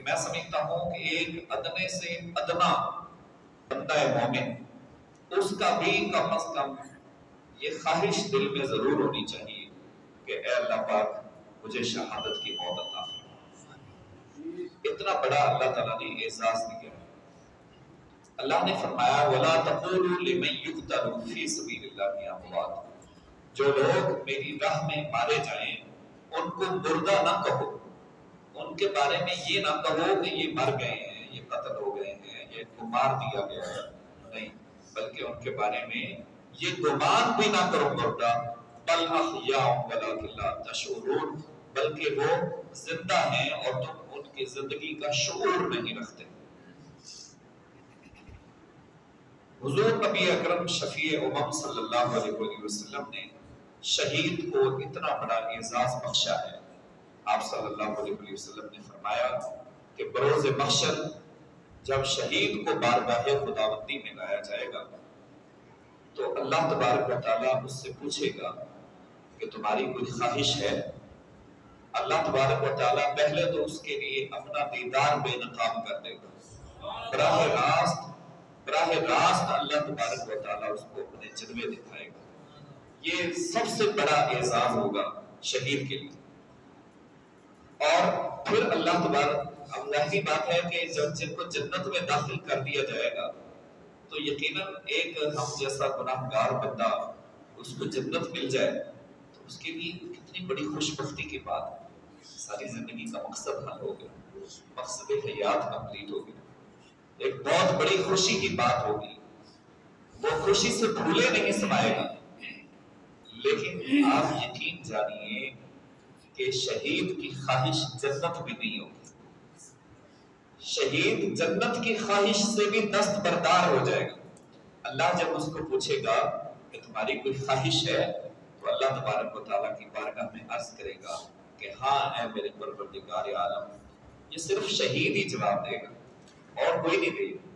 میں سمجھتا ہوں کہ ایک ادنے سے ادنا بندہ مومن اس کا بھی کم از کم یہ خواہش دل میں ضرور ہونی چاہیے کہ اے اللہ پاک مجھے شہادت کی موت عطا فرما۔ اتنا بڑا اللہ تعالیٰ نے اعزاز دیا۔ اللہ نے فرمایا وَلَا تَقُولُوا لِمَن يُقْتَلُ فِي سَبِيلِ اللَّهِ أَمْوَاتٌ، جو لوگ میری راہ میں مارے جائیں ان کو مردہ نہ کہو، ان کے بارے میں یہ نہ کہو کہ یہ مر گئے ہیں، یہ قتل ہو گئے ہیں، یہ ان کو مار دیا گیا ہے، نہیں، بلکہ ان کے بارے میں یہ گمان بھی نہ کرو مردہ، بل احیاء ولکن لا تشعرون، بلکہ وہ زندہ ہیں اور تم ان کی زندگی کا شعور نہیں رکھتے۔ حضور نبی اکرم شفیع امم صلی اللہ علیہ وسلم نے شہید کو اتنا بڑا اعزاز بخشا ہے۔ آپ صلی اللہ علیہ وسلم نے فرمایا کہ بروز محشر جب شہید کو بارگاہ خداوندی میں لایا جائے گا تو اللہ تبارک و تعالیٰ اس سے پوچھے گا کہ تمہاری کوئی خواہش ہے؟ اللہ تبارک و تعالیٰ پہلے تو اس کے لیے اپنا دیدار بے نقاب کر دے گا، براہ راست اللہ تبارک و تعالیٰ اس کو اپنے جلوے دکھائے گا۔ یہ سب سے بڑا اعزاز ہوگا شہید کے لیے۔ اور پھر اللہ تبارک، اب ظاہری بات ہے کہ جن کو جنت میں داخل کر دیا جائے گا تو یقیناً ایک ہم جیسا گناہگار بندہ اس کو جنت مل جائے تو اس کے لیے کتنی بڑی خوش بختی کی بات ہے۔ ساری زندگی کا مقصد حل ہو گیا، مقصد حیات کمپلیٹ ہو گیا، ایک بہت بڑی خوشی کی بات ہوگی، وہ خوشی سے بھولے نہیں سمائے گا۔ لیکن آپ یقین جانیے کہ شہید کی خواہش جنت بھی نہیں ہوگی، شہید جنت کی خواہش سے بھی دست بردار ہو جائے گا۔ اللہ جب اس کو پوچھے گا کہ تمہاری کوئی خواہش ہے تو اللہ تبارک و تعالیٰ کی بارگاہ میں عرض کرے گا کہ ہاں اے میرے پروردگار عالم۔ یہ صرف شہید ہی جواب دے گا اور کوئی نہیں دے گا۔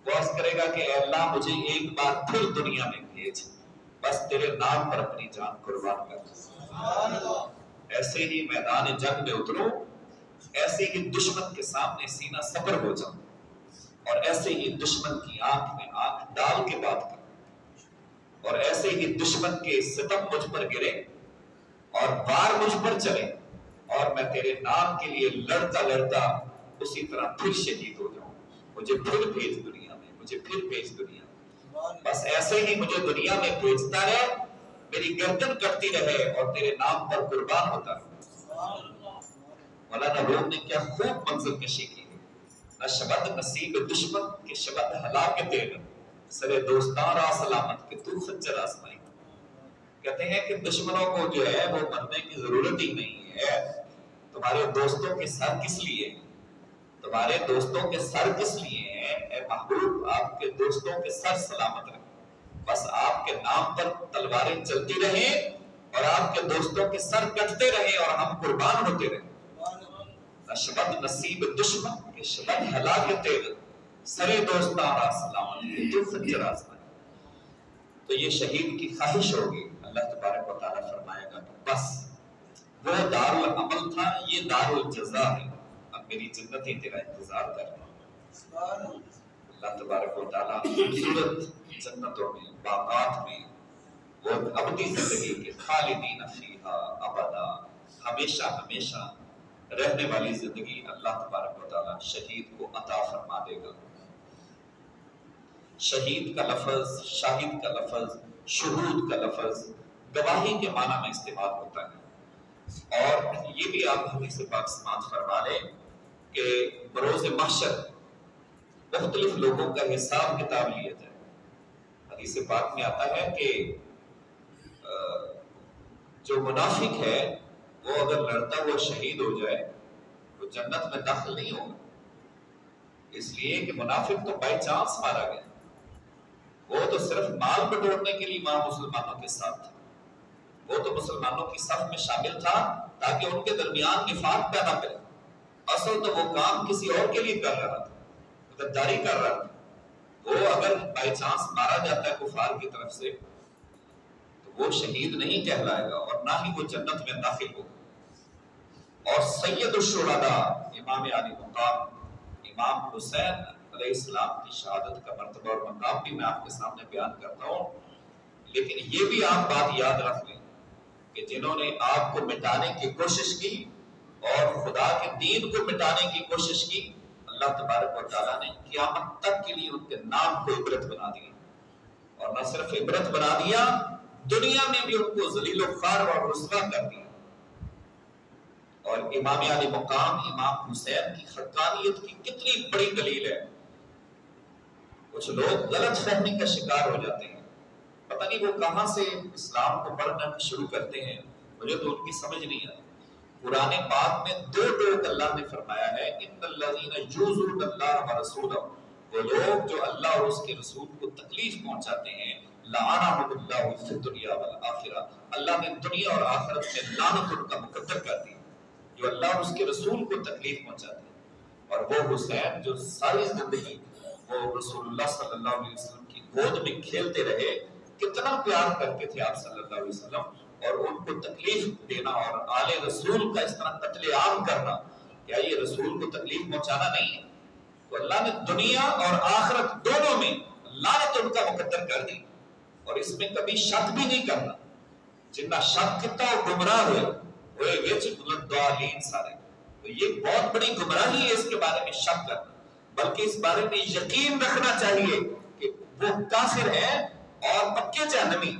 وہ عرض کرے گا کہ اے اللہ مجھے ایک بار پھر دنیا میں بھیج، بس تیرے نام پر اپنی جان قربان کر۔ ایسے ہی میدان جنگ میں اتروں، ایسے ہی دشمن کے سامنے سینہ سپر ہو جاؤں اور ایسے ہی دشمن کی آنکھ میں آنکھ ڈال کے بات کروں اور ایسے ہی دشمن کے ستم مجھ پر گرے اور وار مجھ پر چلے اور میں تیرے نام کے لیے لڑتا لڑتا اسی طرح پھر شہید ہو جاؤں۔ مجھے پھر بھیج دنیا میں، مجھے پھر بھیج دنیا میں، بس ایسے ہی مجھے دنیا میں بھیجتا رہے، میری گردن کٹتی رہے اور تیرے نام پر قربان ہوتا رہے۔ مولانا روم نے کیا خوب منظر کشی کی ہے، نہ شبد نصیب دشمن کے شبد ہلاک تیر، سرے دوستاں را سلامت کے تو خنجر آزمائی۔ کہتے ہیں کہ دشمنوں کو جو ہے وہ مرنے کی ضرورت ہی نہیں ہے، تمہارے دوستوں کے سر کس لیے، تمہارے دوستوں کے سر کس لیے ہیں؟ اے محبوب آپ کے دوستوں کے سر سلامت رہیں، بس آپ کے نام پر تلواریں چلتی رہیں اور آپ کے دوستوں کے سر کٹتے رہیں اور ہم قربان ہوتے رہیں۔ شبد نصیب دشمن کے شبد ہلاک تیر، سرے دوستاں را سلامت کے تو خنجر آزمائی۔ تو یہ شہید کی خواہش ہوگی، اللہ تبارک و تعالیٰ فرمائے گا بس وہ دار العمل تھا، یہ دار الجزا ہے، اب میری جنت ہی تیرا انتظار کر رہا ہے۔ اللہ تبارک و تعالیٰ خوبصورت جنتوں میں، باغات میں، وہ ابدی زندگی کے خالدین فیہا ابدا، ہمیشہ ہمیشہ رہنے والی زندگی اللہ تبارک و تعالیٰ شہید کو عطا فرما دے گا۔ شہید کا لفظ، شاہد کا لفظ، شہود کا لفظ گواہی کے معنی میں استعمال ہوتا ہے، اور یہ بھی آپ حدیث پاک سماعت فرما لیں کہ بروز محشر مختلف لوگوں کا حساب کتاب لیا جائے۔ حدیث پاک میں آتا ہے کہ جو منافق ہے وہ اگر لڑتا ہوا شہید ہو جائے تو جنت میں داخل نہیں ہوگا، اس لیے کہ منافق تو بائی چانس مارا گیا، وہ تو صرف مال بٹورنے کے لیے وہاں مسلمانوں کے ساتھ تھا، وہ تو مسلمانوں کی صف میں شامل تھا تاکہ ان کے درمیان نفاق پیدا کرے، اصل تو وہ کام کسی اور کے لیے کر رہا تھا، غداری کر رہا تھا۔ وہ اگر بائی چانس مارا جاتا ہے کفار کی طرف سے تو وہ شہید نہیں کہلائے گا اور نہ ہی وہ جنت میں داخل ہوگا۔ اور سید الشہداء امام علی مقام امام حسین علیہ السلام کی شہادت کا مرتبہ اور مقام بھی میں آپ کے سامنے بیان کرتا ہوں. لیکن یہ بھی آپ بات یاد رکھ لیں کہ جنہوں نے آپ کو مٹانے کی کوشش کی اور خدا کے دین کو مٹانے کی کوشش کی، اللہ تبارک و تعالیٰ نے قیامت تک کے لیے ان کے نام کو عبرت بنا دیا. اور نہ صرف عبرت بنا دیا، دنیا میں بھی ان کو ذلیل و خوار اور رسوا کر دیا. اور امام علی مقام امام حسین کی حقانیت کی کتنی بڑی دلیل ہے. کچھ لوگ غلط فہمی کا شکار ہو جاتے ہیں، پتہ نہیں وہ کہاں سے اسلام کو پڑھنا شروع کرتے ہیں، مجھے تو ان کی سمجھ نہیں آتی. قرآن پاک میں دو لوگ اللہ نے فرمایا ہے، ان الذین یؤذون اللہ ورسولہ، وہ لوگ جو اللہ اور اس کے رسول کو تکلیف پہنچاتے ہیں، لعنہم اللہ فی الدنیا والآخرہ، اللہ نے دنیا اور آخرت میں لعنت ان کا مقدر کر دی جو اللہ اور اس کے رسول کو تکلیف پہنچاتے ہیں. اور وہ حسین جو ساری زندگی وہ رسول اللہ صلی اللہ علیہ وسلم کی گود میں کھیلتے رہے، کتنا پیار کرتے تھے آپ صلی اللہ علیہ وسلم، اور ان کو تکلیف دینا اور آل رسول کا اس طرح قتل عام کرنا، کیا یہ رسول کو تکلیف پہنچانا نہیں ہے؟ تو اللہ نے دنیا اور آخرت دونوں میں لعنت ان کا مقدر کر دی. اور اس میں کبھی شک بھی نہیں کرنا. جنہ شک کتا گمراہ ہوئے وچ الضالین سارے. تو یہ بہت بڑی گمراہی ہے اس کے بارے میں شک کرنا، بلکہ اس بارے میں یقین رکھنا چاہیے کہ وہ کافر ہیں اور پکے جہنمی.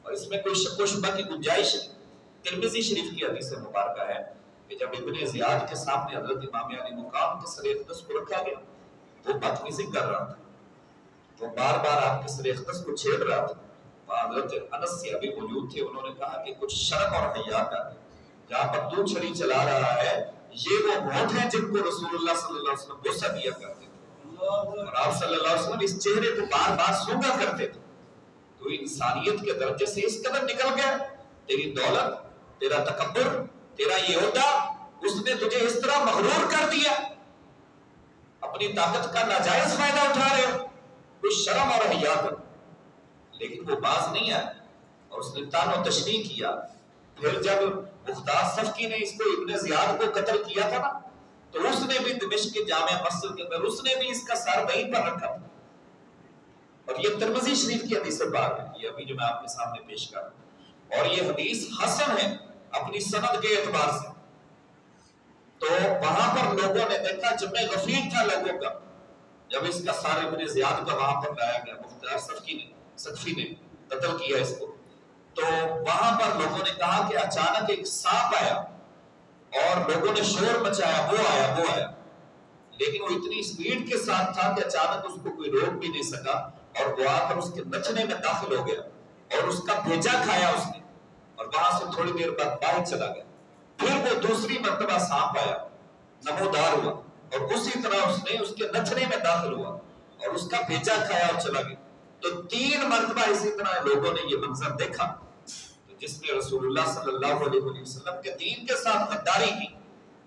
اور اس میں کوئی شک و شبہ کی گنجائش نہیں. ترمذی شریف کی حدیث مبارکہ ہے کہ جب ابن زیاد کے سامنے حضرت امام علی مقام کے سر اقدس کو رکھا گیا، وہ بدتمیزی کر رہا تھا، وہ بار بار آپ کے سر اقدس کو چھیڑ رہا تھا. حضرت انس سے ابھی موجود تھے، انہوں نے کہا کہ کچھ شرم اور حیا کا ہے، جہاں پر تو چھڑی چلا رہا ہے یہ وہ ہونٹ ہیں جن کو رسول اللہ صلی اللہ علیہ وسلم بوسہ دیا کرتے تھے، اور آپ صلی اللہ علیہ وسلم اس چہرے کو بار بار سونگا کرتے تھے. تو انسانیت کے درجے سے اس قدر نکل گیا، تیری دولت، تیرا تکبر، تیرا یہ عہدہ، اس نے تجھے اس طرح مغرور کر دیا، اپنی طاقت کا ناجائز فائدہ اٹھا رہے ہو، کچھ شرم اور حیا کرو. لیکن وہ باز نہیں آیا اور اس نے تان و تشریح کیا. پھر جب مختار صفکی نے اس کو ابن زیاد کو قتل کیا تھا نا، تو اس نے بھی دمشق کے جامع مسجد کے اندر اس نے بھی اس کا سر وہیں پر رکھا تھا. اور یہ ترمذی شریف کی حدیث بات ہے، یہ ابھی جو میں آپ کے سامنے پیش کر رہا ہوں، اور یہ حدیث حسن ہے اپنی سند کے اعتبار سے. تو وہاں پر لوگوں نے دیکھا، جب میں غفیر تھا لوگوں کا، جب اس کا سارے ابن زیاد کا وہاں پر لایا گیا، مختار صفکی نے قتل کیا اس کو، تو وہاں پر لوگوں نے کہا کہ اچانک ایک سانپ آیا اور لوگوں نے شور مچایا، وہ آیا، لیکن وہ اتنی سپیڈ کے ساتھ تھا کہ اچانک اس کو کوئی روک بھی نہیں سکا، اور وہ آ کر اس کے نچنے میں داخل ہو گیا اور اس کا بھیجا کھایا اس نے، اور وہاں سے تھوڑی دیر بعد باہر چلا گیا. پھر وہ دوسری مرتبہ سانپ آیا، نمودار ہوا، اور اسی طرح اس نے اس کے نچنے میں داخل ہوا اور اس کا بھیجا کھایا اور چلا گیا. تو 3 مرتبہ اسی طرح لوگوں نے یہ منظر دیکھا. تو جس نے رسول اللہ صلی اللہ علیہ وسلم کے دین کے ساتھ غداری کی،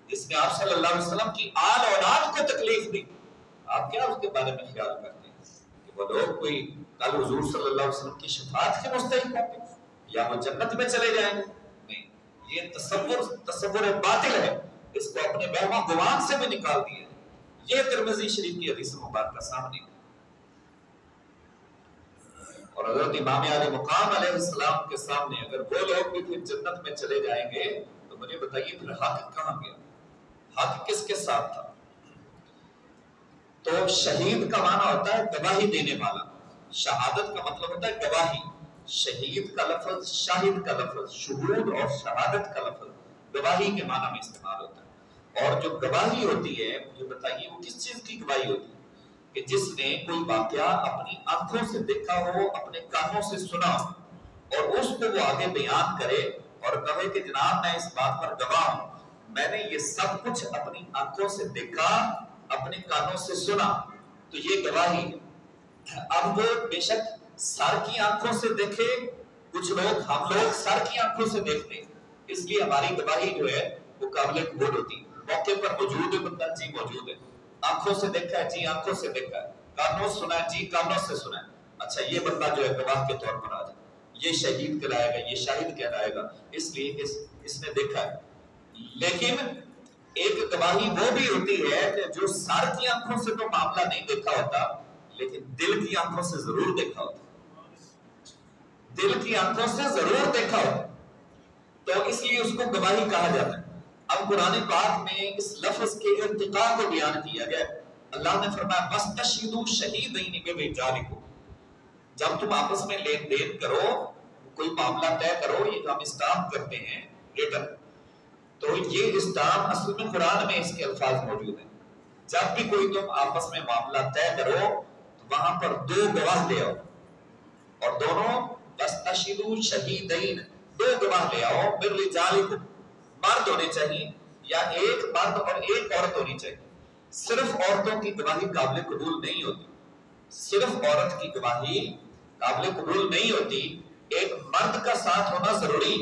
جس نے آپ صلی اللہ علیہ وسلم کی آل اولاد کو تکلیف دی، آپ کیا اس کے بارے میں خیال کرتے ہیں کہ وہ لوگ کوئی کل حضور صلی اللہ علیہ وسلم کی شفاعت کے مستحق ہوں گے یا وہ جنت میں چلے جائیں گے؟ نہیں، یہ تصور باطل ہے، اس کو اپنے وہم و گمان سے بھی نکال دیا. یہ ترمذی شریف کی حدیث مبارکہ سامنے. اور حضرت امام علی مقام علیہ السلام کے سامنے اگر وہ لوگ بھی پھر جنت میں چلے جائیں گے تو مجھے بتائیے پھر حق کہاں گیا؟ حق کس کے ساتھ تھا؟ تو شہید کا معنی ہوتا ہے گواہی دینے والا، شہادت کا مطلب ہوتا ہے گواہی. شہید کا لفظ، شاہد کا لفظ، شہود اور شہادت کا لفظ گواہی کے معنی میں استعمال ہوتا ہے. اور جو گواہی ہوتی ہے، مجھے بتائیے وہ کس چیز کی گواہی ہوتی ہے؟ کہ جس نے کوئی واقعہ اپنی آنکھوں سے دیکھا ہو، اپنے کانوں سے سنا ہو، اور اس کو وہ آگے بیان کرے اور کہے کہ جناب میں اس بات پر گواہ ہوں، میں نے یہ سب کچھ اپنی آنکھوں سے دیکھا، اپنے کانوں سے سنا، تو یہ گواہی ہے. اب وہ بے شک سر کی آنکھوں سے دیکھے، کچھ لوگ، ہم لوگ سر کی آنکھوں سے دیکھتے ہیں، اس لیے ہماری گواہی جو ہے وہ قابل قبول ہوتی ہے. موقع پر موجود ہے بندہ، جی موجود ہے، آنکھوں سے دیکھا ہے، جی آنکھوں سے دیکھا ہے، کانوں سنا ہے، جی کانوں سے سنا ہے. اچھا یہ بندہ جو ہے گواہ کے طور پر آ جائے، یہ شہید کہلائے گا، یہ شاہد کہلائے گا، اس لیے کہ اس نے دیکھا ہے. لیکن ایک گواہی وہ بھی ہوتی ہے کہ جو سر کی آنکھوں سے تو معاملہ نہیں دیکھا ہوتا لیکن دل کی آنکھوں سے ضرور دیکھا ہوتا، دل کی آنکھوں سے ضرور دیکھا ہوتا، تو اس لیے اس کو گواہی کہا جاتا ہے۔ اب قرآن پاک میں اس لفظ کے ارتقاء کو بیان کیا گیا، اللہ نے فرمایا وَاسْتَشْهِدُوا شَهِيدَيْنِ مِن رِجَالِكُمْ، جب تم آپس میں لین دین کرو، کوئی معاملہ طے کرو، یہ جو ہم اسٹامپ کرتے ہیں ریٹن، تو یہ اسٹامپ اصل میں قرآن میں اس کے الفاظ موجود ہیں، جب بھی کوئی تم آپس میں معاملہ طے کرو تو وہاں پر 2 گواہ لے آؤ، اور دونوں وَاسْتَشْهِدُوا شَهِيدَيْنِ، 2 گواہ لے آؤ مِن رِجَالِكُمْ، مرد ہونے چاہیے یا ایک مرد اور ایک عورت ہونی چاہیے۔ صرف عورتوں کی گواہی قابل قبول نہیں ہوتی، صرف عورت کی گواہی قابل قبول نہیں ہوتی، ایک مرد کا ساتھ ہونا ضروری،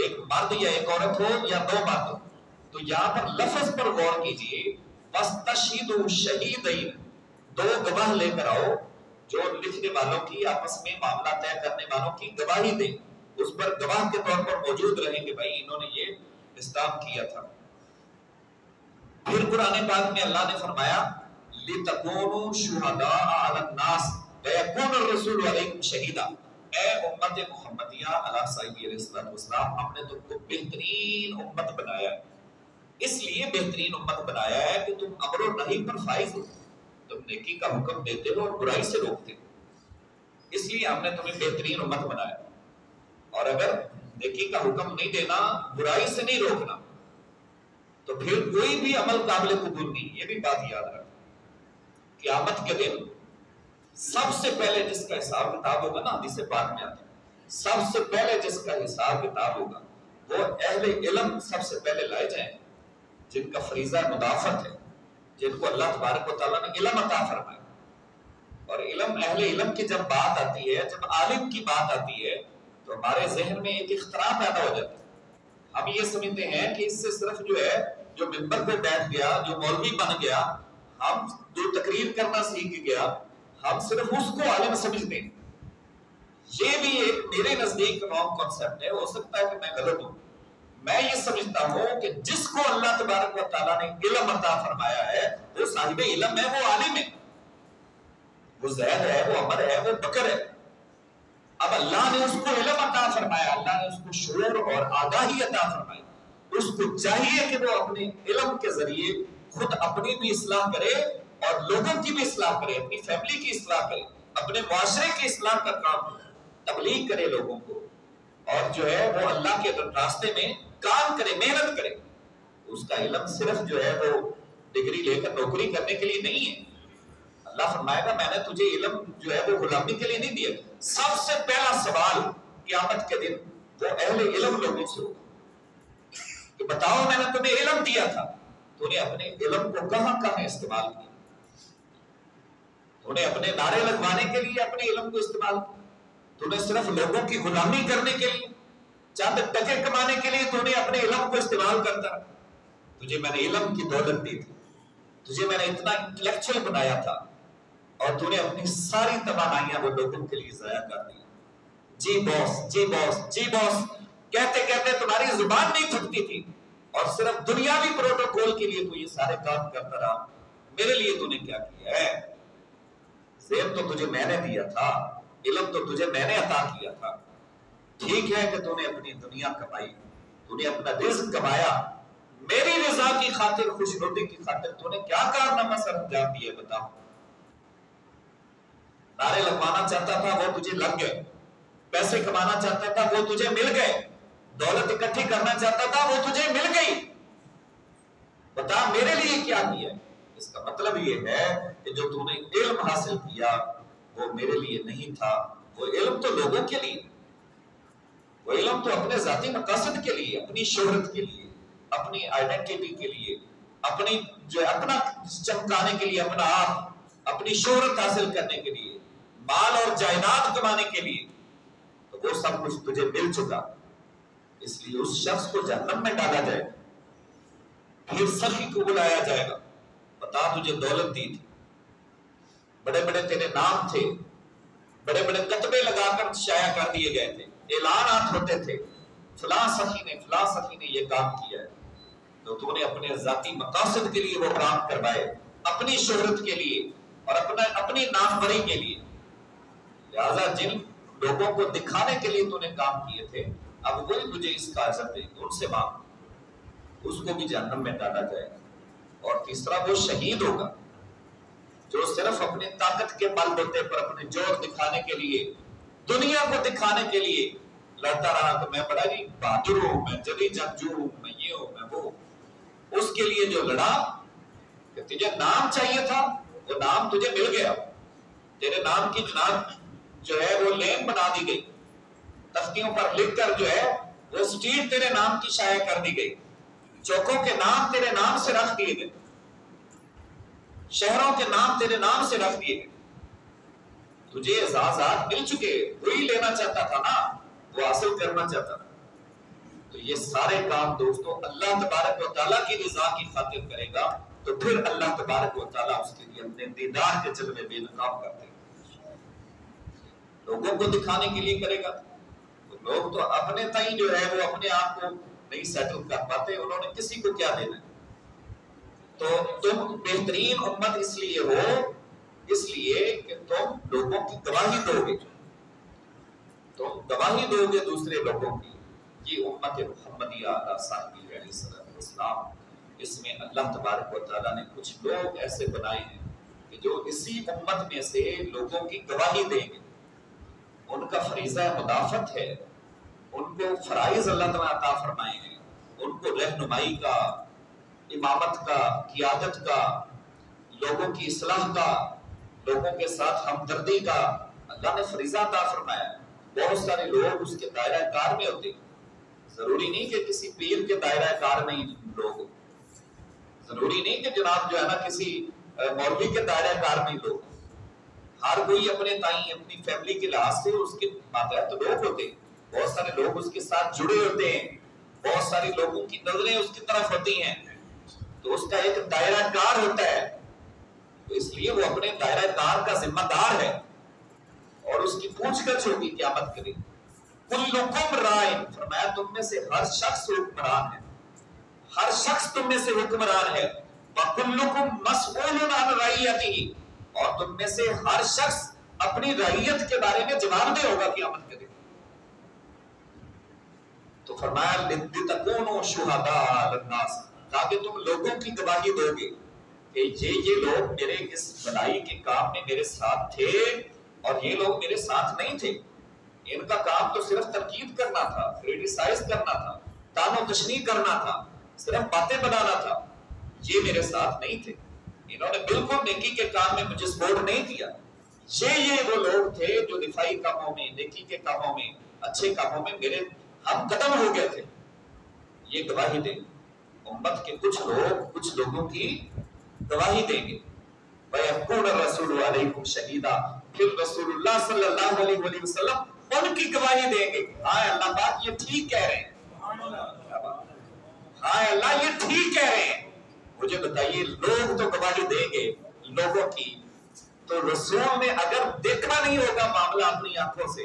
ایک مرد یا ایک عورت ہو یا 2 مرد ہو۔ تو یہاں پر لفظ پر غور کیجئے، وَاسْتَشْهِدُوا شَهِيدَيْنِ، 2 گواہ لے کر آؤ جو لکھنے والوں کی، آپس میں معاملہ طے کرنے والوں کی گواہی دیں، اس پر گواہ کے طور پر موجود رہیں کہ بھائی انہوں نے یہ اسٹامپ کیا تھا۔ پھر قرآن پاک میں اللہ نے فرمایا لِتَكُونُوا شُهَدَاءَ عَلَى النَّاسِ وَيَكُونَ الرَّسُولُ عَلَيْكُمْ شَهِيدًا، اے امت محمدیہ علیہ صلی اللہ علیہ وسلم، ہم نے تم کو بہترین امت بنایا ہے، اس لیے بہترین امت بنایا ہے کہ تم امر و نہی پر فائز ہو، تم نیکی کا حکم دیتے ہو اور برائی سے روکتے ہو، اس لیے ہم نے تمہیں بہترین امت بنایا۔ اور اگر نیکی کا حکم نہیں دینا، برائی سے نہیں روکنا، تو پھر کوئی بھی عمل قابل قبول نہیں۔ یہ بھی بات یاد رکھنا، قیامت کے دن سب سے پہلے جس کا حساب کتاب ہوگا نا، حدیث پاک میں آتا ہے، سب سے پہلے جس کا حساب کتاب ہوگا وہ اہل علم سب سے پہلے لائے جائیں، جن کا فریضہ مدافعت ہے، جن کو اللہ تبارک و تعالیٰ نے علم عطا فرمایا۔ اور علم، اہل علم کی جب بات آتی ہے، جب عالم کی بات آتی ہے، تو ہمارے ذہن میں ایک اختراع پیدا ہو جاتا ہے۔ ہم یہ سمجھتے ہیں کہ اس سے صرف جو ہے، جو منبر پہ بیٹھ گیا، جو مولوی بن گیا، ہم جو تقریر کرنا سیکھ گیا، ہم صرف اس کو عالم سمجھتے ہیں۔ یہ بھی ایک میرے نزدیک رانگ کانسیپٹ ہے، ہو سکتا ہے کہ میں غلط ہوں۔ میں یہ سمجھتا ہوں کہ جس کو اللہ تبارک و تعالیٰ نے علم عطا فرمایا ہے وہ صاحب علم ہے، وہ عالم ہے، وہ زید ہے، وہ عمر ہے، وہ بکر ہے۔ اب اللہ نے اس کو علم عطا فرمایا، اللہ نے اس کو شعور اور آگاہی عطا فرمائی، اس کو چاہیے کہ وہ اپنے علم کے ذریعے خود اپنی بھی اصلاح کرے اور لوگوں کی بھی اصلاح کرے، اپنی فیملی کی اصلاح کرے، اپنے معاشرے کی اصلاح کا کام کرے، تبلیغ کرے لوگوں کو، اور جو ہے وہ اللہ کے راستے میں کام کرے، محنت کرے۔ اس کا علم صرف جو ہے وہ ڈگری لے کر نوکری کرنے کے لیے نہیں ہے۔ اللہ فرمائے گا میں نے تجھے علم جو ہے وہ غلامی کے لیے نہیں دیا۔ سب سے پہلا سوال قیامت کے دن وہ اہل علم لوگوں سے ہوگا کہ بتاؤ میں نے تمہیں علم دیا تھا، تو نے اپنے علم کو کہاں کہاں استعمال کیا؟ تو نے اپنے نعرے لگوانے کے لیے اپنے علم کو استعمال کیا؟ تو نے صرف لوگوں کی غلامی کرنے کے لیے، چند ٹکے کمانے کے لیے تو نے اپنے علم کو استعمال کرتا؟ تجھے میں نے علم کی دولت دی تھی، تجھے میں نے اتنا انٹلیکچوئل بنایا تھا، اور تو نے اپنی ساری توانائیاں وہ لوگوں کے لیے ضائع کر دی۔ جی باس، جی باس، جی باس کہتے کہتے تمہاری زبان نہیں تھکتی تھی، اور صرف دنیاوی پروٹوکول کے لیے تو یہ سارے کام کرتا رہا۔ میرے لیے تو نے کیا کیا ہے؟ ذہن تو تجھے میں نے دیا تھا، علم تو تجھے میں نے عطا کیا تھا۔ ٹھیک ہے کہ تو نے اپنی دنیا کمائی، تو نے اپنا رزق کمایا، میری رضا کی خاطر، خوش روٹی کی خاطر تو نے کیا کارنامہ سر انجام دیا بتاؤ؟ نعرے لگوانا چاہتا تھا وہ تجھے لگ گئے، پیسے کمانا چاہتا تھا وہ تجھے مل گئے، دولت اکٹھی کرنا چاہتا تھا وہ تجھے مل گئی، بتا میرے لیے کیا کیا؟ اس کا مطلب یہ ہے کہ جو تو نے علم حاصل کیا وہ میرے لیے نہیں تھا، وہ علم تو لوگوں کے لیے، وہ علم تو اپنے ذاتی مقاصد کے لیے، اپنی شہرت کے لیے، اپنی آئیڈینٹی کے لیے، اپنی جو اپنا چمکانے کے لیے، اپنا آپ، اپنی شہرت حاصل کرنے کے لیے، مال اور جائیداد کمانے کے لیے، تو وہ سب کچھ تجھے مل چکا، اس لیے اس شخص کو جہنم میں ڈالا جائے گا، پھر سخی کو بلایا جائے گا، بتا تجھے دولت دی تھی، بڑے بڑے تیرے نام تھے، بڑے بڑے کتبے لگا کر شائع کر دیے گئے تھے، اعلانات ہوتے تھے، فلاں سخی نے یہ کام کیا ہے، تو تو نے اپنے ذاتی مقاصد کے لیے وہ کام کروائے، اپنی شہرت کے لیے اور اپنی ناموری کے لیے، لہذا جن لوگوں کو دکھانے کے لیے تو نے کام کیے تھے اب وہی مجھے اس کا عذر دیں گے، ان سے مانگ، اس کو بھی جہنم میں ڈالا جائے گا۔ اور تیسرا وہ شہید ہوگا جو صرف اپنی طاقت کے بل بوتے پر اپنے جوڑ دکھانے کے لیے، دنیا کو دکھانے کے لیے لڑتا رہا کہ میں بڑا ہی بہادر ہوں، میں جدی جنگجو ہوں، میں یہ ہوں، میں وہ، اس کے لیے جو لڑا کہ تجھے نام چاہیے تھا وہ نام تجھے مل گیا، تیرے نام کی جناب جو ہے وہ لین بنا دی گئی، تختیوں پر لکھ کر جو ہے وہ سٹریٹ تیرے نام کی شائع کر دی گئی، چوکوں کے نام تیرے نام سے رکھ دیے گئے، شہروں کے نام تیرے نام سے رکھ دیے گئے، تجھے اعزازات مل چکے، وہی لینا چاہتا تھا نا، وہ حاصل کرنا چاہتا تھا۔ تو یہ سارے کام دوستو اللہ تبارک و تعالیٰ کی رضا کی خاطر کرے گا تو پھر اللہ تبارک و تعالیٰ اس کے لیے اپنے دیدار کے جلوے بے نقاب کر دے گا۔ لوگوں کو دکھانے کے لیے کرے گا تو لوگ تو اپنے تئیں جو ہے وہ اپنے آپ کو نہیں سیٹل کر پاتے، انہوں نے کسی کو کیا دینا ہے۔ تو تم بہترین امت اس لیے ہو، اس لیے کہ تم لوگوں کی گواہی دو گے، تم گواہی دو گے دوسرے لوگوں کی۔ یہ امت محمدیہ علیہ صاحب علیہ السلام، اس میں اللہ تبارک و تعالیٰ نے کچھ لوگ ایسے بنائے ہیں کہ جو اسی امت میں سے لوگوں کی گواہی دیں گے، ان کا فریضہ مدافعت ہے، ان کو فرائض اللہ تعالیٰ عطا فرمائے ہیں، ان کو رہنمائی کا، امامت کا، قیادت کا، لوگوں کی اصلاح کا، لوگوں کے ساتھ ہمدردی کا اللہ نے فریضہ عطا فرمایا ہے۔ بہت سارے لوگ اس کے دائرہ کار میں ہوتے ہیں، ضروری نہیں کہ کسی پیر کے دائرہ کار میں ہی لوگ، ضروری نہیں کہ جناب جو ہے نا کسی مولوی کے دائرہ کار میں ہی لوگ، ہر کوئی اپنے تائیں اپنی فیملی کے لحاظ سے اس کے ماتحت لوگ ہوتے ہیں، بہت سارے لوگ اس کے ساتھ جڑے ہوتے ہیں، بہت ساری لوگوں کی نظریں اس کی طرف ہوتی ہیں، تو اس کا ایک دائرہ کار ہوتا ہے، تو اس لیے وہ اپنے دائرہ کار کا ذمہ دار ہے اور اس کی پوچھ گچھ ہوگی قیامت کے دن۔ کلکم رائن، فرمایا تم میں سے ہر شخص حکمران ہے، ہر شخص تم میں سے حکمران ہے، وَكُلُّكُمْ مَسْئُولٌ عَنْ رَعِيَّتِهِ، اور تم میں سے ہر شخص اپنی رعیت کے بارے میں جواب دے ہوگا قیامت کے دن۔ تو فرمایا لِتَكُونُوا شُهَدَاءَ عَلَى النَّاسِ، تاکہ تم لوگوں کی گواہی دو گے کہ یہ لوگ میرے اس بھلائی کے کام میں میرے ساتھ تھے اور یہ لوگ میرے ساتھ نہیں تھے، ان کا کام تو صرف تنقید کرنا تھا، کریٹیسائز کرنا تھا، تان و تشنیع کرنا تھا، صرف باتیں بنانا تھا، یہ میرے ساتھ نہیں تھے، انہوں نے بالکل نیکی کے کام میں مجھے سپورٹ نہیں کیا۔ یہ وہ لوگ تھے جو دفاعی کاموں میں، نیکی کے کاموں میں، اچھے کاموں میں میرے ہم قدم ہو گئے تھے، یہ گواہی دیں گے۔ امت کے کچھ لوگوں کی گواہی دیں گے۔ وَيَكُونَ الرَّسُولُ عَلَيْكُمْ شَهِيدًا، پھر رسول اللہ صلی اللہ علیہ وسلم ان کی گواہی دیں گے۔ ہاں اللہ پاک یہ ٹھیک کہہ رہے ہیں، ہاں اللہ یہ ٹھیک کہہ رہے ہیں۔ مجھے بتائیے لوگ تو گواہی دیں گے لوگوں کی، تو رسول نے اگر دیکھا نہیں ہوگا معاملہ اپنی آنکھوں سے،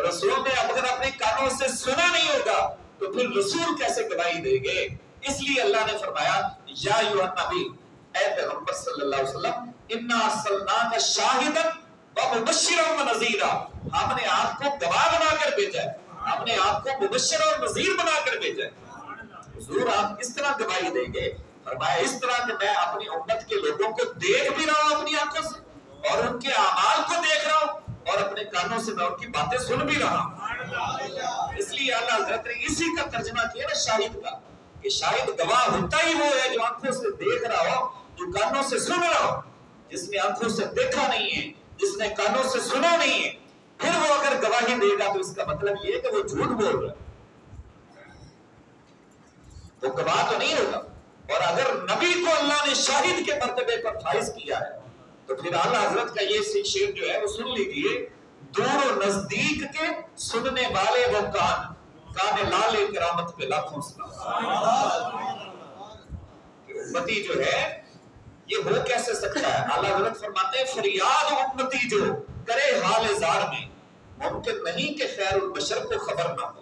رسول نے اگر اپنے کانوں سے سنا نہیں ہوگا تو پھر رسول کیسے گواہی دیں گے؟ اس لیے اللہ نے فرمایا یا ایھا النبی، اے پیغمبر صلی اللہ علیہ وسلم، انا ارسلناک شاہدا ومبشرا ونذیرا، ہم نے آپ کو گواہ بنا کر بھیجا ہے، ہم نے آپ کو مبشر اور نذیر بنا کر بھیجا ہے۔ حضور آپ اس طرح گواہی دیں گے؟ فرمایا اس طرح کہ میں اپنی امت کے لوگوں کو دیکھ بھی رہا ہوں اپنی آنکھوں سے، اور ان کے اعمال کو دیکھ رہا ہوں، اور اپنے کانوں سے میں ان کی باتیں سن بھی رہا ہوں۔ اس لیے اللہ حضرت نے اسی کا ترجمہ کیا نا شاہد کا، کہ شاہد گواہ ہوتا ہی وہ ہے جو آنکھوں سے دیکھ رہا ہو، جو کانوں سے سن رہا ہو۔ جس نے آنکھوں سے دیکھا نہیں ہے، جس نے کانوں سے سنا نہیں ہے، پھر وہ اگر گواہی دے گا تو اس کا مطلب یہ ہے کہ وہ جھوٹ بول رہا ہے، وہ گواہ تو نہیں ہوگا۔ اور اگر نبی کو اللہ نے شاہد کے مرتبے پر فائز کیا ہے تو پھر اعلیٰ حضرت کا یہ شعر جو ہے وہ سن لیجیے، دور و نزدیک کے سننے والے وہ کان لال کرامت پہ لاکھوں سلام۔ امتی جو ہے یہ ہو کیسے سکتا ہے؟ اعلیٰ حضرت فرماتے ہیں فریاد امتی جو کرے حال زار میں، ممکن نہیں کہ خیر البشر کو خبر نہ ہو۔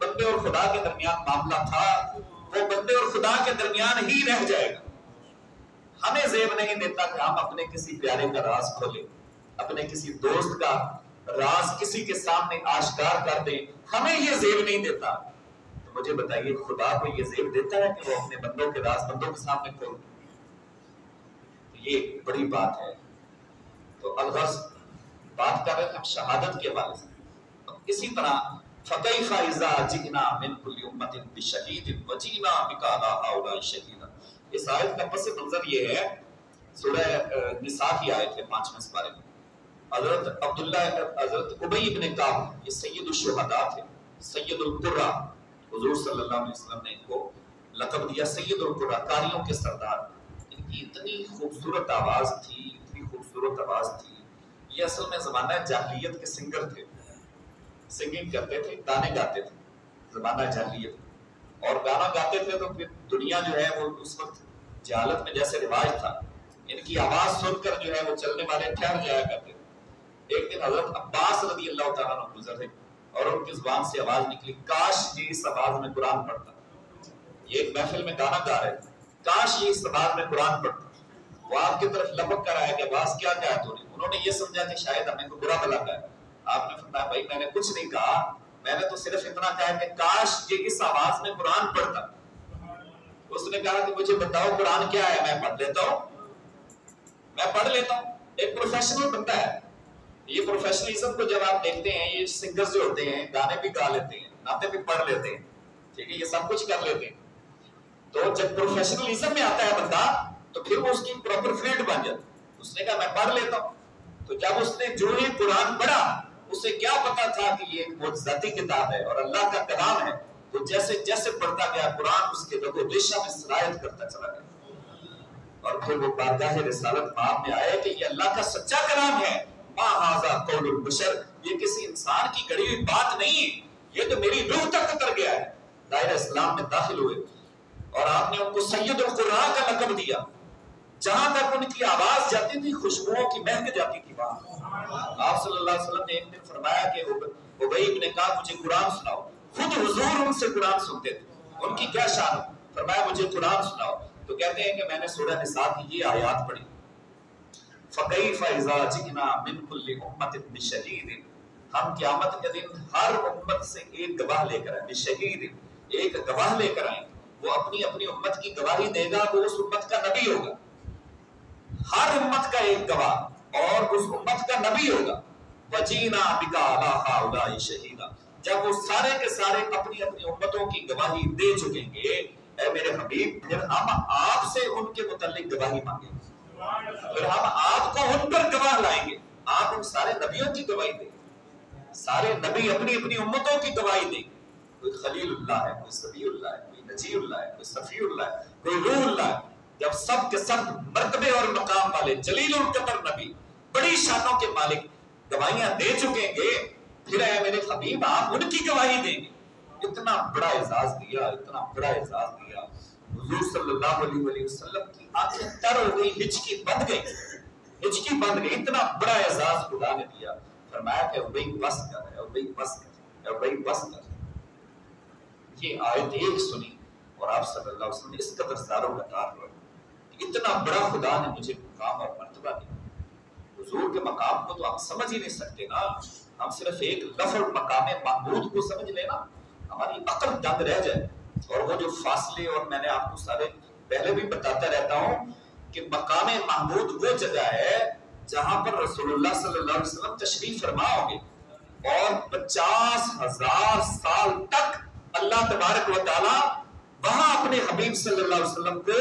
بندے اور خدا کے درمیان معاملہ تھا وہ بندے اور خدا کے درمیان ہی رہ جائے گا. ہمیں زیب نہیں دیتا کہ ہم اپنے کسی پیارے کا راز کھولیں, اپنے کسی دوست کا راز کسی کے سامنے آشکار کر دیں, ہمیں یہ زیب نہیں دیتا. تو مجھے بتائیے خدا کو یہ زیب دیتا ہے کہ وہ اپنے بندوں کے راز بندوں کے سامنے کھول دے؟ یہ بڑی بات ہے. تو الغرض بات کر رہے ہیں ہم شہادت کے حوالے سے. اسی طرح فَكَيْفَ إِذَا جِئْنَا مِنْ كُلِّ أُمَّةٍ بِشَهِيدٍ وَجِئْنَا بِكَ عَلَىٰ هَٰؤُلَاءِ شَهِيدًا. اس آیت کا پس منظر یہ ہے, سورہ نساء کی آیت ہے 5ویں سپارے میں. حضرت عبداللہ حضرت ابی ابن کعب یہ سید الشہداء تھے, سید القرا. حضور صلی اللہ علیہ وسلم نے ان کو لقب دیا سید القرا, قاریوں کے سردار. ان کی اتنی خوبصورت آواز تھی, اتنی خوبصورت آواز تھی. یہ اصل میں زمانہ جاہلیت کے سنگر تھے, سنگنگ کرتے تھے, گانے گاتے تھے زمانہ جاہلیت. اور گانا گاتے تھے تو پھر دنیا جو ہے وہ اس وقت جہالت میں جیسے رواج تھا, ان کی آواز سن کر جو ہے وہ چلنے والے ٹھہر جایا کرتے. ایک دن حضرت عباس رضی اللہ تعالیٰ عنہ گزرے اور ان کی زبان سے آواز نکلی, کاش یہ اس آواز میں قرآن پڑھتا. یہ ایک محفل میں گانا گا رہے تھے, کاش یہ اس آواز میں قرآن پڑھتا. وہ آپ کی طرف لپک کر آیا کہ آواز کیا کہا تو نہیں. انہوں نے یہ سمجھا کہ شاید ہمیں کوئی برا بلا کہا. آپ نے فرمایا بھائی میں نے کچھ نہیں کہا, میں نے تو صرف اتنا کہا کہ کاش یہ اس آواز میں قرآن پڑھتا. اس نے کہا کہ مجھے بتاؤ قرآن کیا ہے, میں پڑھ لیتا ہوں. میں پڑھ لیتا ہوں. ایک پروفیشنل بندہ ہے. یہ پروفیشنلزم کو جب آپ دیکھتے ہیں, یہ سنگرز جو ہوتے ہیں گانے بھی گا لیتے ہیں, نعتیں بھی پڑھ لیتے ہیں, ٹھیک ہے, یہ سب کچھ کر لیتے ہیں. تو جب پروفیشنلزم میں آتا ہے بندہ تو پھر وہ اس کی پراپر فیلڈ بن جاتا. اس نے کہا میں پڑھ لیتا ہوں. تو جب اس نے جو ہی قرآن پڑھا, اسے کیا پتا تھا کہ یہ ایک معجزاتی کتاب ہے اور اللہ کا کلام ہے. تو جیسے جیسے پڑھتا گیا قرآن اس کے رگ و ریشہ میں سرایت کرتا چلا گیا. اور پھر وہ بارگاہ رسالت مآب میں آئے کہ یہ اللہ کا سچا کلام ہے. ما ھذا قول البشر, یہ کسی انسان کی گڑھی ہوئی بات نہیں ہے, یہ تو میری روح تک اتر گیا ہے. دائرہ اسلام میں داخل ہوئے اور آپ نے ان کو سید القراء کا لقب دیا. جہاں تک ان کی آواز جاتی تھی خوشبوؤں کی مہک جاتی تھی وہاں. آپ صلی اللہ علیہ وسلم نے ایک دن فرمایا کہ ابی ابن کعب مجھے قرآن سناؤ. خود حضور ان سے قرآن سنتے تھے. ان کی کیا شان, فرمایا مجھے قرآن سناؤ. تو کہتے ہیں کہ میں نے سورہ نساء کی یہ آیات پڑھی, فَكَيْفَ إِذَا جِئْنَا مِنْ كُلِّ أُمَّةٍ بِشَهِيدٍ. ہم قیامت کے دن ہر امت سے ایک گواہ لے کر آئیں. بِشَهِيدٍ, ایک گواہ لے کر آئیں. وہ اپنی اپنی امت کی گواہی دے گا, وہ اس امت کا نبی ہوگا. ہر امت کا ایک گواہ اور اس امت کا نبی ہوگا. وَجِئْنَا بِكَ عَلَىٰ هَٰؤُلَاءِ شَهِيدًا. جب وہ سارے کے سارے اپنی اپنی امتوں کی گواہی دے چکیں گے, اے میرے حبیب, پھر ہم آپ سے ان کے متعلق گواہی مانگیں گے. پھر ہم آپ کو ان پر گواہ لائیں گے. آپ ان سارے نبیوں کی گواہی دیں. سارے نبی اپنی اپنی امتوں کی گواہی دیں. کوئی خلیل اللہ ہے, کوئی صفی اللہ ہے, کوئی نجی اللہ ہے, کوئی صفی اللہ ہے, کوئی روح اللہ ہے. جب سب کے سب مرتبے اور مقام والے جلیل القدر نبی, بڑی شانوں کے مالک گواہیاں دے چکیں گے, پھر اے میرے حبیب آپ ان کی گواہی دیں گے. اتنا بڑا اعزاز دیا, اتنا بڑا اعزاز دیا. حضور صلی اللہ علیہ وسلم کی آنکھیں تر ہو گئی, ہچکی بند گئی, ہچکی بند گئی. اتنا بڑا اعزاز خدا نے دیا. فرمایا کہ ابھی بس کر, ابھی بس کر, ابھی بس کر. یہ آیت ایک سنی اور آپ صلی اللہ علیہ وسلم نے اس قدر زاروں کا کار ہوا. اتنا بڑا خدا نے مجھے مقام اور مرتبہ دیا. حضور کے مقام کو تو ہم سمجھ ہی نہیں سکتے نا. ہم صرف ایک لفظ مقام محمود کو سمجھ لینا, ہماری عقل دنگ رہ جائے. اور وہ جو فاصلے, اور میں نے آپ کو سارے پہلے بھی بتاتا رہتا ہوں کہ مقام محمود وہ جگہ ہے جہاں پر رسول اللہ صلی اللہ علیہ وسلم تشریف فرما ہوں گے اور 50,000 سال تک اللہ تبارک و تعالی وہاں اپنے حبیب صلی اللہ علیہ وسلم کو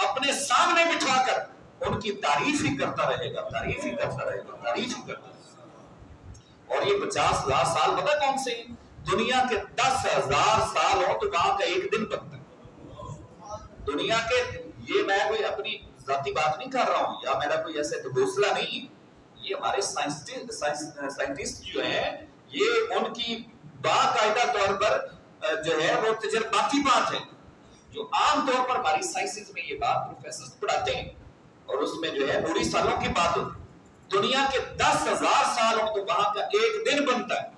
اپنے سامنے بٹھا کر ان کی تعریف ہی کرتا رہے گا, تعریف ہی کرتا رہے گا, تعریف ہی کرتا رہے گا. اور یہ 50,000 سال پتہ کون سے ہیں؟ دنیا کے 10,000 سال ہو تو وہاں کا ایک دن بنتا ہے. دنیا کے, یہ میں کوئی اپنی ذاتی بات نہیں کر رہا ہوں یا میرا کوئی ایسے تبصرہ نہیں, یہ ہمارے سائنٹسٹ جو ہیں یہ ان کی باقاعدہ طور پر جو ہے وہ تجرباتی بات ہے, جو عام طور پر ہماری سائنسز میں یہ بات پروفیسر پڑھاتے ہیں اور اس میں جو ہے نوری سالوں کی بات ہوتی ہے. دنیا کے 10,000 سال ہو تو وہاں کا ایک دن بنتا ہے.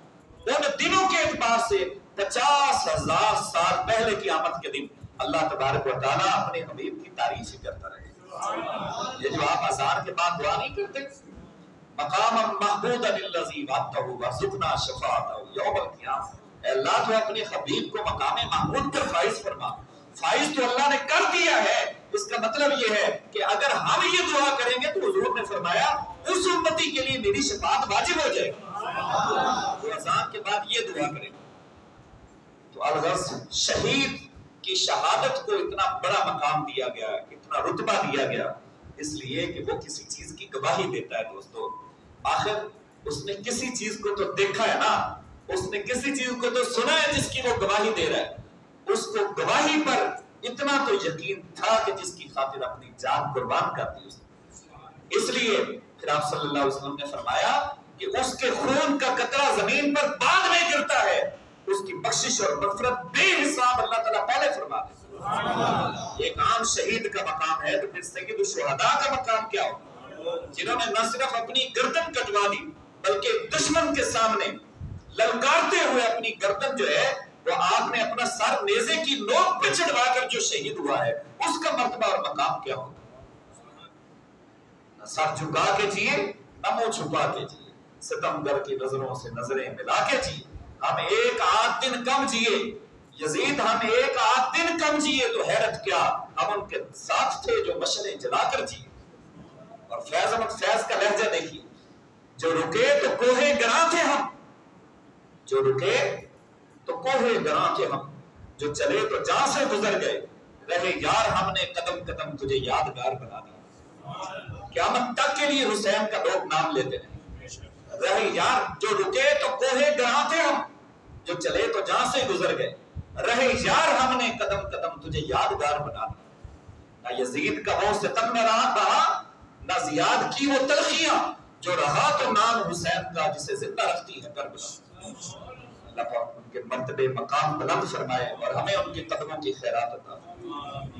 ان دنوں کے اعتبار سے 50,000 سال پہلے قیامت کے دن اللہ تبارک و تعالیٰ اپنے حبیب کی تعریف ہی کرتا رہے گا۔ یہ جو آپ اذان کے بعد دعا نہیں کرتے، مقام محمود للذی وعدتہ وارزقنا شفاعتہ یوم القیامہ، اے اللہ تو اپنے حبیب کو مقام محمود پر فائز فرما۔ فائز تو اللہ نے کر دیا ہے، اس کا مطلب یہ ہے کہ اگر ہم یہ دعا کریں گے تو حضور نے فرمایا اس امتی کے لیے میری شفاعت واجب ہو جائے گی۔ تو اذان کے بعد یہ دعا کریں تو الغرض شہید کی شہادت کو اتنا بڑا مقام دیا گیا، اتنا رتبہ دیا گیا، اس لیے کہ وہ کسی چیز کی گواہی دیتا ہے۔ دوستو آخر اس نے کسی چیز کو تو دیکھا ہے نا، اس نے کسی چیز کو تو سنا ہے جس کی وہ گواہی دے رہا ہے، اس کو گواہی پر اتنا تو یقین تھا کہ جس کی خاطر اپنی جان قربان کر دی اس نے۔ اس لیے پھر آپ صلی اللہ علیہ وسلم نے فرمایا کہ اس کے خون کا قطرہ زمین پر بعد میں گرتا ہے، اس کی بخشش اور مغفرت بے حساب اللہ تعالیٰ پہلے فرما دے۔ ایک عام شہید کا مقام ہے تو پھر سید الشہداء کا مقام کیا ہوگا، جنہوں نے نہ صرف اپنی گردن کٹوا دی بلکہ دشمن کے سامنے للکارتے ہوئے اپنی گردن جو ہے وہ آپ نے اپنا سر نیزے کی نوک پہ چڑھوا کر جو شہید ہوا ہے اس کا مرتبہ اور مقام کیا ہوگا۔ نہ سر جھکا کے جیے نہ منہ چھپا کے جیے، ستمگر کی نظروں سے نظریں ملا کے جیے، ہم ایک آدھ دن کم جیے، یزید ہم ایک آدھ دن کم جیے تو حیرت کیا ہم ان کے ساتھ تھے جو مشعلیں جلا کر جیے۔ اور فیض احمد فیض کا لہجہ دیکھیے، جو رکے تو کوہ گراں تھے ہم، جو رکے تو کوہ گراں تھے ہم، جو چلے تو جاں سے گزر گئے، رہے یار ہم نے قدم قدم تجھے یادگار بنا دیا۔ قیامت تک کے لیے حسین کا لوگ نام لیتے ہیں، رہے یار جو رکے تو کوہ گراں تھے ہم، جو چلے تو جاں سے گزر گئے، رہے یار ہم نے قدم قدم تجھے یادگار بنا دیا۔ نہ یزید کا وہ ستم نہ رہا نہ زیاد کی وہ تلخیاں، جو رہا تو نام حسین کا جسے زندہ رکھتی ہے کربلا۔ اللہ پاک ان کے مرتبے مقام بلند فرمائے اور ہمیں ان کے قدموں کی خیرات عطا فرمائے۔